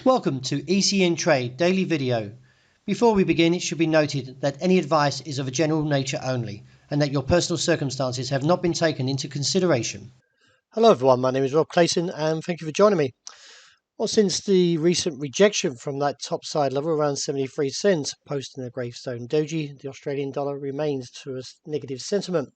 Welcome to ECNTRADE Daily Video. Before we begin, it should be noted that any advice is of a general nature only and that your personal circumstances have not been taken into consideration. Hello everyone, my name is Rob Clayton and thank you for joining me. Well, since the recent rejection from that top side level around 73 cents, posting a gravestone doji, the Australian dollar remains to a negative sentiment,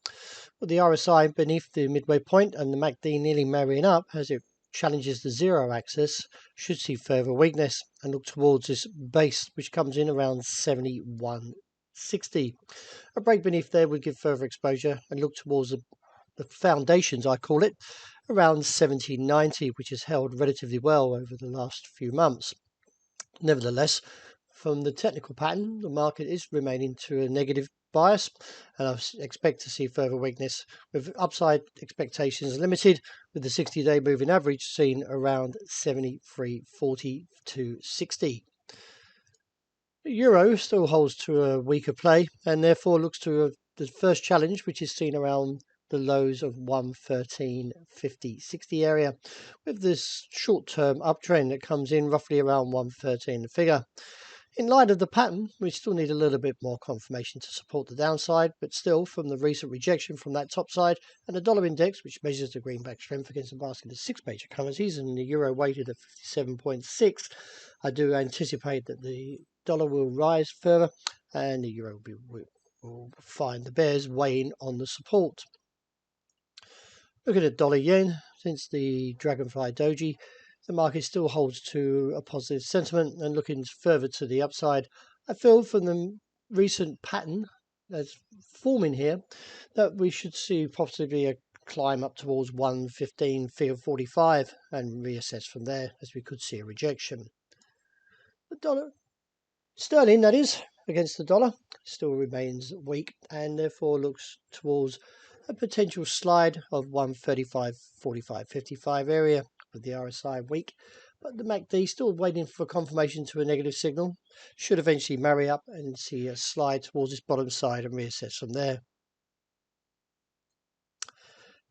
with the RSI beneath the midway point and the MACD nearly marrying up as it challenges the zero axis, should see further weakness and look towards this base which comes in around 71.60. A break beneath there would give further exposure and look towards the foundations, I call it, around 1790, which has held relatively well over the last few months. Nevertheless, from the technical pattern, the market is remaining to a negative bias, and I expect to see further weakness with upside expectations limited, with the 60-day moving average seen around 73.40 to 60. The euro still holds to a weaker play and therefore looks to the first challenge, which is seen around the lows of 113.50-60 area, with this short-term uptrend that comes in roughly around 113 the figure. In light of the pattern, we still need a little bit more confirmation to support the downside, but still, from the recent rejection from that top side and the dollar index, which measures the greenback strength against the basket of 6 major currencies, and the euro weighted at 57.6, I do anticipate that the dollar will rise further and the euro will find the bears weighing on the support. Looking at dollar yen, since the dragonfly doji, the market still holds to a positive sentiment and looking further to the upside. I feel from the recent pattern that's forming here that we should see possibly a climb up towards 115.45 and reassess from there, as we could see a rejection. The dollar sterling, that is, against the dollar still remains weak and therefore looks towards a potential slide of 135.45-55 area, with the RSI weak, but the MACD still waiting for confirmation to a negative signal, should eventually marry up and see a slide towards its bottom side and reassess from there.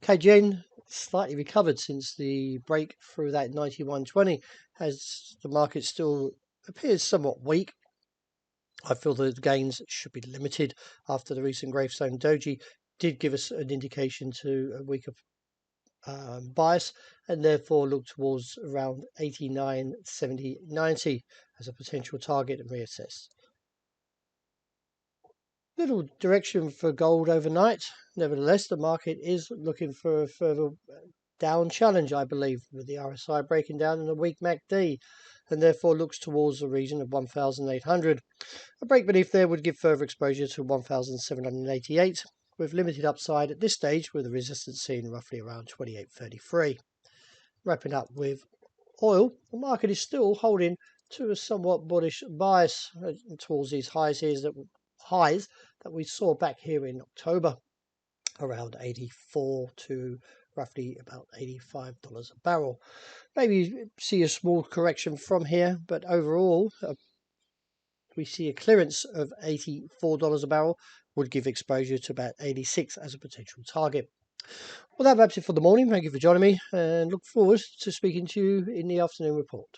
KGN slightly recovered since the break through that 91.20, as the market still appears somewhat weak. I feel the gains should be limited after the recent gravestone doji did give us an indication to a weaker bias, and therefore look towards around 89.70-90 as a potential target and reassess. Little direction for gold overnight. Nevertheless, the market is looking for a further down challenge, I believe, with the RSI breaking down in a weak MACD, and therefore looks towards the region of 1,800. A break beneath there would give further exposure to 1,788, with limited upside at this stage, with the resistance seen roughly around 28.33. Wrapping up with oil, the market is still holding to a somewhat bullish bias towards these highs that we saw back here in October, around 84 to roughly about $85 a barrel. Maybe see a small correction from here, but overall we see a clearance of $84 a barrel would give exposure to about 86 as a potential target. Well, that wraps it for the morning. Thank you for joining me and look forward to speaking to you in the afternoon report.